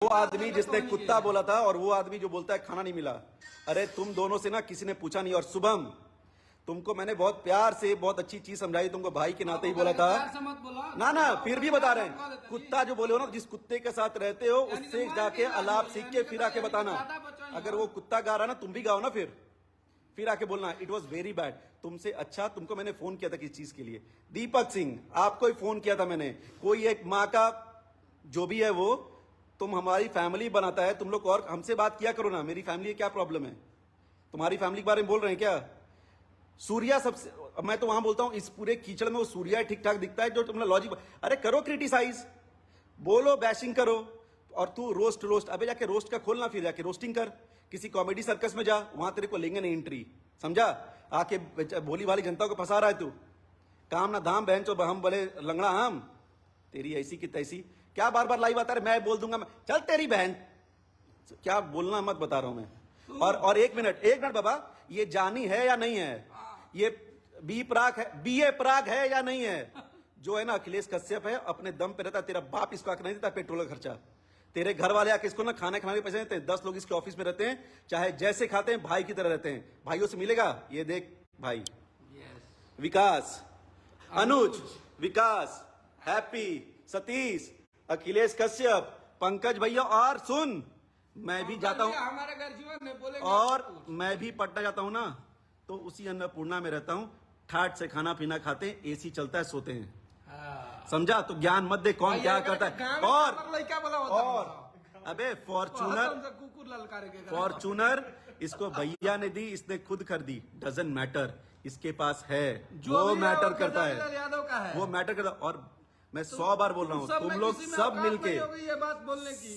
वो आदमी जिसने कुत्ता बोला था और वो आदमी जो बोलता है खाना नहीं मिला, अरे तुम दोनों से ना किसी ने पूछा नहीं। और शुभम, तुमको मैंने बहुत प्यार से बहुत अच्छी चीज समझाई, तुमको भाई के नाते ही बोला था ना ना, फिर भी बता रहे हैं। कुत्ता जो बोले हो ना, जिस कुत्ते के साथ रहते हो उससे जाके अलाप सीख के फिर आके बताना। अगर वो कुत्ता गा रहा ना, तुम भी गाओ ना, फिर आके बोलना इट वॉज वेरी बैड। तुमसे अच्छा तुमको मैंने फोन किया था किस चीज के लिए? दीपक सिंह, आपको ही फोन किया था मैंने। कोई एक माँ का जो भी है वो, तुम हमारी फैमिली बनाता है, तुम लोग और हमसे बात किया करो ना। मेरी फैमिली क्या प्रॉब्लम है? तुम्हारी फैमिली के बारे में बोल रहे हैं क्या? सूर्या सबसे, मैं तो वहां बोलता हूं इस पूरे कीचड़ में वो सूर्या ठीक ठाक दिखता है जो तुमने लॉजिक। अरे करो क्रिटिसाइज, बोलो, बैशिंग करो। और तू रोस्ट, अबे जाके रोस्ट का खोलना, फिर जाके रोस्टिंग कर। किसी कॉमेडी सर्कस में जा, वहां तेरे को लेंगे नहीं एंट्री, समझा? आके भोली वाली जनता को फंसा रहा है तू। काम ना धाम, बहन चो हम बोले लंगड़ा हम, तेरी ऐसी की तैसी। क्या बार बार लाइव आता है? मैं बोल दूंगा मैं, चल तेरी बहन, क्या बोलना मत बता रहा हूं मैं। और एक मिनट बाबा, ये जानी है या नहीं है? ये बी प्राक है, बीए प्राक है या नहीं है? जो है ना अखिलेश कश्यप है, अपने दम पे रहता। तेरा बाप इसको आके नहीं देता पेट्रोल का खर्चा। तेरे घर वाले आके इसको ना खाना खाने के पैसे देते हैं। 10 लोग इसके ऑफिस में रहते हैं, चाहे जैसे खाते हैं भाई की तरह रहते हैं। भाइयों से मिलेगा, ये देख भाई। विकास, अनुज, विकास, हैप्पी, सतीश, अखिलेश कश्यप, पंकज भैया। और सुन, मैं भी जाता हूं, हमारे घर जीवन है, बोलेंगे और मैं भी पटना जाता हूं ना, तो उसी अन्नपूर्णा में रहता हूं। ठाट से खाना पीना खाते हैं, एसी चलता है, सोते हैं। समझा? तो ज्ञान मत दे कौन क्या करता है। और अबे फॉर्चूनर इसको भैया ने दी, इसने खुद कर दी, डजंट मैटर। इसके पास है जो मैटर करता है, वो मैटर करता। और मैं 100 बार बोल रहा हूं, तुम लोग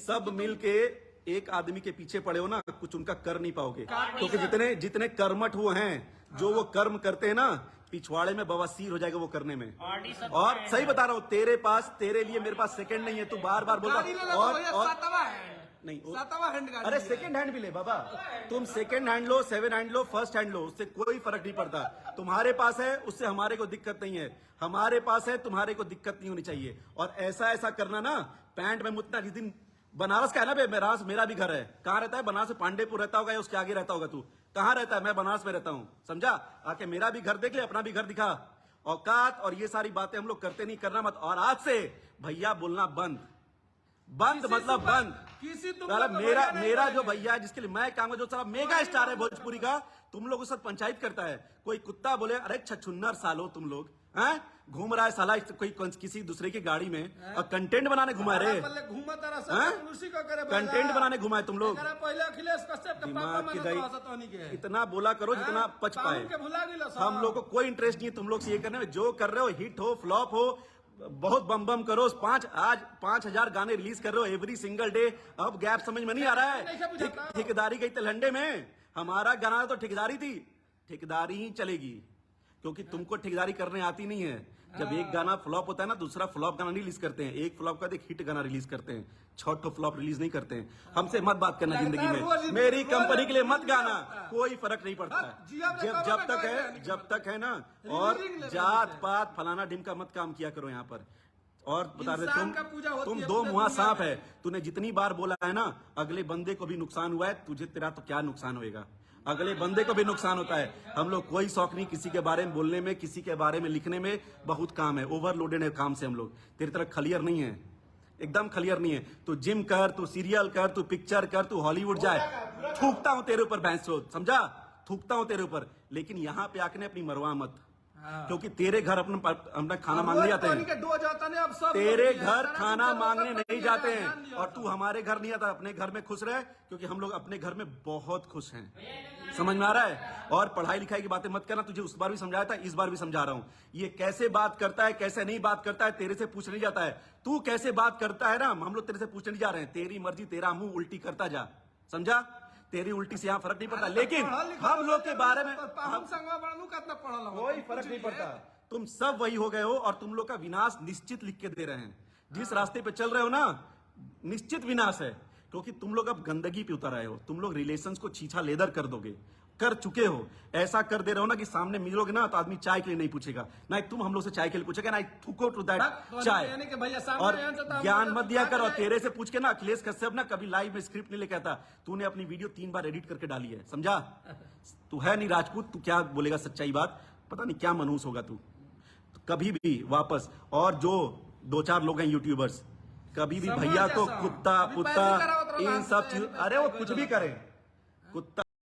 सब मिलके एक आदमी के पीछे पड़े हो ना, कुछ उनका कर नहीं पाओगे। क्योंकि जितने कर्मठ वो हैं, जो वो कर्म करते हैं ना, पिछवाड़े में बवासीर हो जाएगा वो करने में। और सही बता रहा हूं, तेरे पास, तेरे लिए मेरे पास सेकंड नहीं है। तू बार बार बोल रहा और नहीं, अरे सेकंड हैंड भी ले बाबा। तुम सेकंड हैंड लो, 7 हैंड लो, फर्स्ट हैंड लो, उससे कोई फर्क नहीं पड़ता। तुम्हारे पास है, उससे हमारे को दिक्कत नहीं है। हमारे पास है, तुम्हारे को दिक्कत नहीं होनी चाहिए। और ऐसा करना ना, पैंट में मुतना। जिस दिन बनारस का है ना बे, मेरा भी घर है। कहां रहता है? बनारस में पांडेपुर रहता होगा या उसके आगे रहता होगा। तू कहां रहता है? मैं बनारस में रहता हूं, समझा? आके मेरा भी घर देख ले, अपना भी घर दिखा। औकात और ये सारी बातें हम लोग करते नहीं, करना मत। और आज से भैया बोलना बंद मतलब बंद। मेरा जो भैया है, जिसके लिए मैं काम, जो सारा मेगा स्टार है भोजपुरी का, तुम लोग उस साथ पंचायत करता है। कोई कुत्ता बोले, अरे छछुन्नर सालो तुम लोग हैं, घूम रहा है साला कोई किसी दूसरे की गाड़ी में, और कंटेंट बनाने घुमा रहे, कंटेंट बनाने घुमाए तुम लोग। दिमाग की दही, इतना बोला करो जितना पच पाए। हम लोग को कोई इंटरेस्ट नहीं है तुम लोग से ये करने में। जो कर रहे हो, हिट हो फ्लॉप हो, बहुत बम करो। आज 5,000 गाने रिलीज कर रहे हो एवरी सिंगल डे। अब गैप समझ में नहीं आ रहा है। ठेकेदारी गई तलहंडे में, हमारा गाना तो ठेकेदारी थी, ठेकेदारी ही चलेगी। क्योंकि तुमको ठेकेदारी करने आती नहीं है। जब एक गाना फ्लॉप होता है ना, दूसरा फ्लॉप गाना नहीं रिलीज करते हैं। एक फ्लॉप का एक हिट गाना रिलीज करते हैं, 6 फ्लॉप रिलीज नहीं करते हैं। हमसे मत बात करना जिंदगी में, मेरी कंपनी के लिए मत गाना, कोई फर्क नहीं पड़ता है। जब तक है ना, और जात पात फलाना ढिमका मत काम किया करो यहाँ पर। और बता रहे तुम 2 मुहा सांप है। तूने जितनी बार बोला है ना, अगले बंदे को भी नुकसान हुआ है, तुझे तेरा तो क्या नुकसान होएगा? अगले बंदे को भी नुकसान होता है। हम लोग कोई शौक नहीं किसी के बारे में बोलने में, किसी के बारे में लिखने में। बहुत काम है, ओवरलोडेड है काम से हम लोग। तेरी तरह खलियर नहीं है, एकदम खलियर नहीं है। तू जिम कर, तू सीरियल कर, तू पिक्चर कर, तू हॉलीवुड जाए, थूकता हूं तेरे ऊपर भैंस, समझा? थूकता हूं तेरे ऊपर। लेकिन यहां पे आके अपनी मरवा मत, क्योंकि तेरे घर अपना खाना मांगने जाते हैं। तेरे घर खाना मांगने नहीं जाते हैं, और तू हमारे घर नहीं आता। अपने घर में खुश रहे, क्योंकि हम लोग अपने घर में बहुत खुश हैं। समझ में आ रहा है? और पढ़ाई लिखाई की बातें मत करना। तुझे उस बार भी समझाया था, इस बार भी समझा रहा हूं। ये कैसे बात करता है, कैसे नहीं बात करता है, तेरे से पूछ नहीं जाता है। तू कैसे बात करता है ना, हम लोग तेरे से पूछने नहीं जा रहे हैं। तेरी मर्जी, तेरा मुंह उल्टी करता जा, समझा? तेरी उल्टी से यहाँ फर्क नहीं पड़ता। लेकिन हम लोग के बारे में कोई फर्क नहीं पड़ता। तुम सब वही हो गए हो, और तुम लोग का विनाश निश्चित लिख के दे रहे हैं। जिस रास्ते पे चल रहे हो ना, निश्चित विनाश है। क्योंकि तुम लोग अब गंदगी पे उतर आए हो। तुम लोग रिलेशंस को छीछा लेदर कर दोगे। कर चुके हो, ऐसा कर दे रहे हो ना कि सामने मिलोगे ना तो आदमी चाय के लिए नहीं पूछेगा, ना तुम हम लोग से चाय के लिए पूछेगा, ना थूको टू दैट चाय। और ज्ञान मत दिया कर। और तेरे से पूछ के ना अखिलेश कश्यप ना कभी लाइव में स्क्रिप्ट नहीं लेके आता, तूने अपनी वीडियो 3 बार एडिट करके डाली है, समझा? तू है नहीं राजपूत, तू क्या बोलेगा सच्चाई बात, पता नहीं क्या मनहूस होगा तू। तो कभी भी वापस, और जो 2-4 लोग हैं यूट्यूबर्स, कभी भी भैया को कुत्ता पुत्ता इन सब चीज, अरे वो कुछ भी करें, कुत्ता